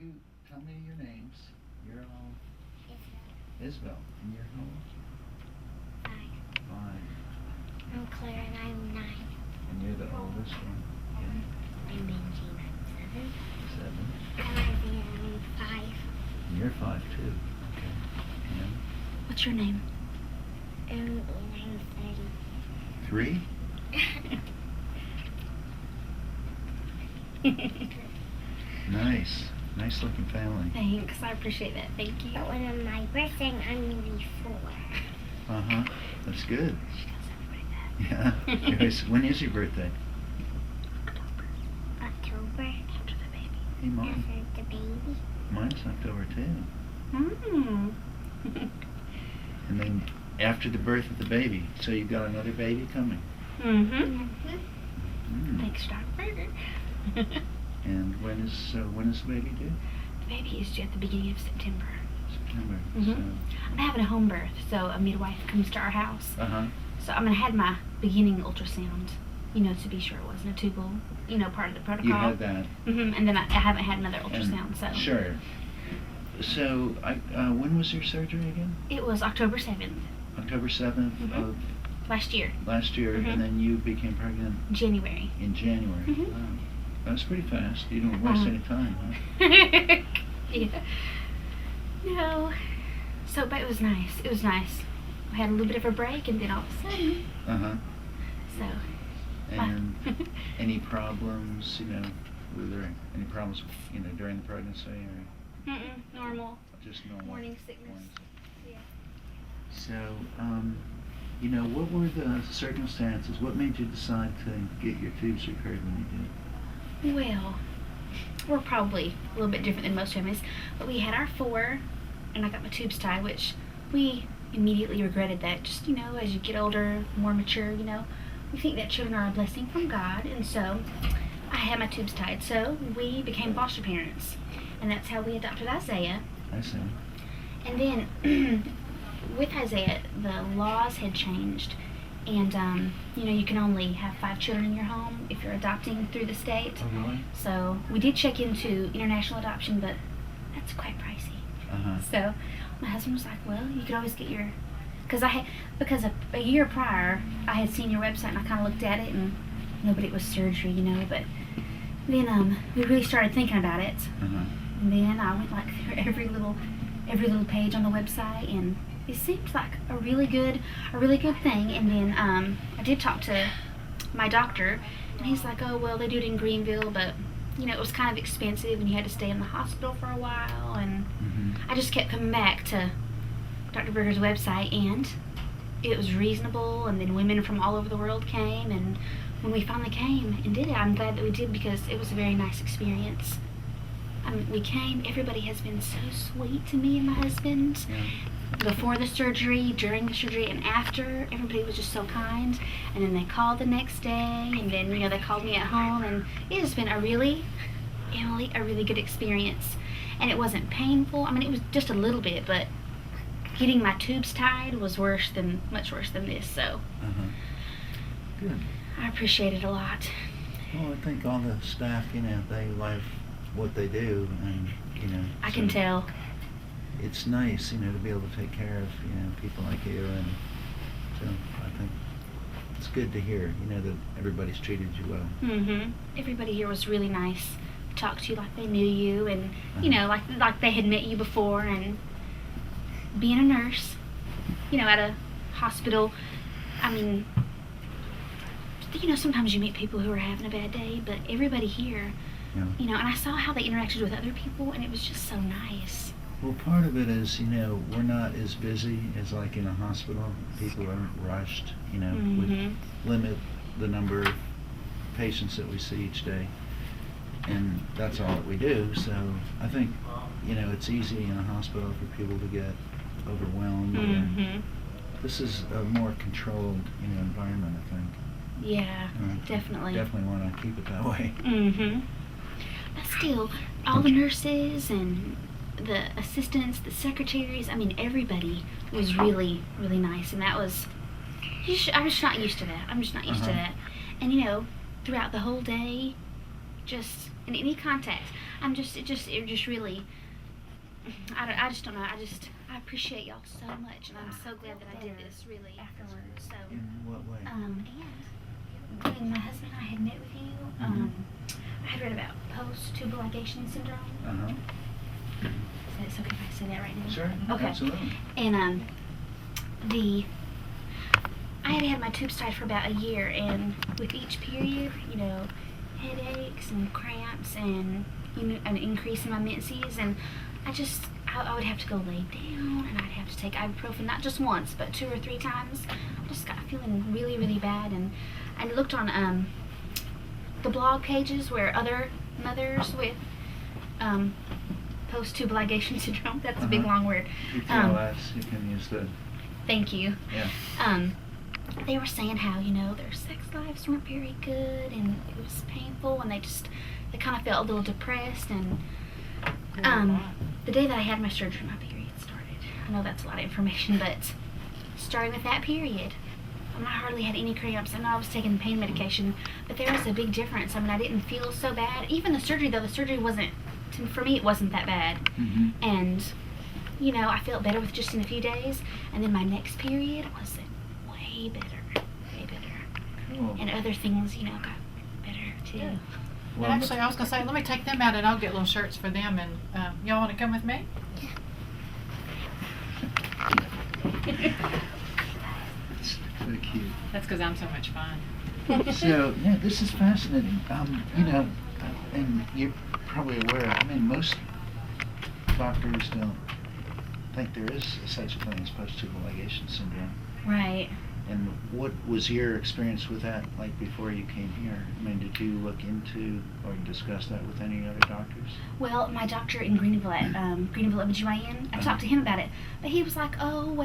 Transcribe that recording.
you tell me your names? You're all Isabel. And you're how old? 5. I'm Claire and I'm 9. And you're the oldest one? Yeah. I'm Benji and I'm 7. 7. I'm Isaiah and I'm 5. And you're 5 too. Okay. And What's your name? And I'm 3? 30. Nice. Nice looking family. Thanks, I appreciate that. Thank you. But when my birthday, I'm going to be 4. Uh-huh. That's good. She tells everybody that. Yeah. When is your birthday? October. After the baby. Hey, Mom. After the baby. Mine's October too. Mm. And then after the birth of the baby. So you've got another baby coming. Mm-hmm. Mm. Thanks, Dr. Berger. And when is the baby due? The baby is due at the beginning of September. September. I'm having a home birth, so a midwife comes to our house. So, uh-huh. So I'm gonna have my beginning ultrasound, to be sure it wasn't a tubal, part of the protocol. You had that. And then I haven't had another ultrasound, And, so. Sure. So, when was your surgery again? It was October 7th. October 7th of last year. last year, and then you became pregnant January. in January. Wow. That was pretty fast. You didn't waste any time, huh? Yeah. No. So, but it was nice. It was nice. I had a little bit of a break, and then all of a sudden. Uh-huh. So. And any problems, were there any problems, during the pregnancy or Normal. just normal? Morning sickness. Yeah. So, what were the circumstances? What made you decide to get your tubes repaired when you did? Well, we're probably a little bit different than most families, but we had our 4, and I got my tubes tied, which we immediately regretted that. Just, as you get older, more mature, we think that children are a blessing from God, and so I had my tubes tied. So we became foster parents, and that's how we adopted Isaiah. I see. And then with Isaiah, the laws had changed, and you can only have 5 children in your home if you're adopting through the state. Oh, really? So we did check into international adoption, but that's quite pricey. Uh-huh. So my husband was like, "Well, you could always get your," because a year prior I had seen your website and I kind of looked at it and but it was surgery, but then we really started thinking about it, and then I went like through every little page on the website, and it seemed like a really good thing. And then I did talk to my doctor, and he's like, "Oh, well, they do it in Greenville, but it was kind of expensive, and you had to stay in the hospital for a while." And I just kept coming back to Dr. Berger's website, and it was reasonable. And then women from all over the world came, and when we finally came and did it, I'm glad that we did, because it was a very nice experience. We came, everybody has been so sweet to me and my husband. Yeah. Before the surgery, during the surgery, and after, everybody was just so kind. And then they called the next day, and then, they called me at home, and it has been a really good experience. And it wasn't painful. It was just a little bit, but getting my tubes tied was much worse than this, so. Good. I appreciate it a lot. Well, I think all the staff, they love what they do, and, I can tell. It's nice, to be able to take care of, people like you, and so I think it's good to hear, that everybody's treated you well. Everybody here was really nice. Talked to you like they knew you, and like they had met you before. And being a nurse, at a hospital, sometimes you meet people who are having a bad day, but everybody here, and I saw how they interacted with other people, and it was just so nice. Well, part of it is, we're not as busy as like in a hospital. People aren't rushed, we limit the number of patients that we see each day, and that's all that we do. So I think, it's easy in a hospital for people to get overwhelmed. This is a more controlled, environment, I think. Yeah, definitely. Definitely want to keep it that way. But still, all the nurses and the assistants, the secretaries, everybody was really, really nice. And that was, I'm just not used to that. And throughout the whole day, just in any contact. It just really, I just don't know. I appreciate y'all so much, and I'm so glad that I did this, really. Afterwards, so. In what way? When my husband and I had met with you, I had read about post-tubal ligation syndrome. Uh-huh. Is it okay if I say that right now? Sure. Okay. Absolutely. And I had my tubes tied for about a year, and with each period, you know, headaches and cramps and an increase in my menses, and I would have to go lay down, and I'd have to take ibuprofen, not just once, but 2 or 3 times. I just got feeling really, really bad, and I looked on the blog pages where other mothers with post-tubal ligation syndrome, that's a big long word. PTLS, you can use the... Thank you. Yeah. They were saying how, you know, their sex lives weren't very good, and it was painful, and they kind of felt a little depressed, and the day that I had my surgery, my period started. I know that's a lot of information, but starting with that period, I hardly had any cramps. I know I was taking pain medication, but there was a big difference. I mean, I didn't feel so bad. Even the surgery, though, for me, it wasn't that bad. Mm-hmm. And, you know, I felt better with just in a few days, and then my next period was way better. Cool. And other things, you know, got better, too. Good. Well, Actually, I was going to say, let me take them out and I'll get little shirts for them. And y'all want to come with me? it's so cute. That's because I'm so much fun. So, yeah, this is fascinating. You know, and you're probably aware, I mean, most doctors don't think there is such a thing as post-tubal ligation syndrome. Right. And what was your experience with that like before you came here? I mean, did you look into or discuss that with any other doctors? Well, my doctor in Greenville at Greenville OBGYN, I talked to him about it, but he was like, oh, well,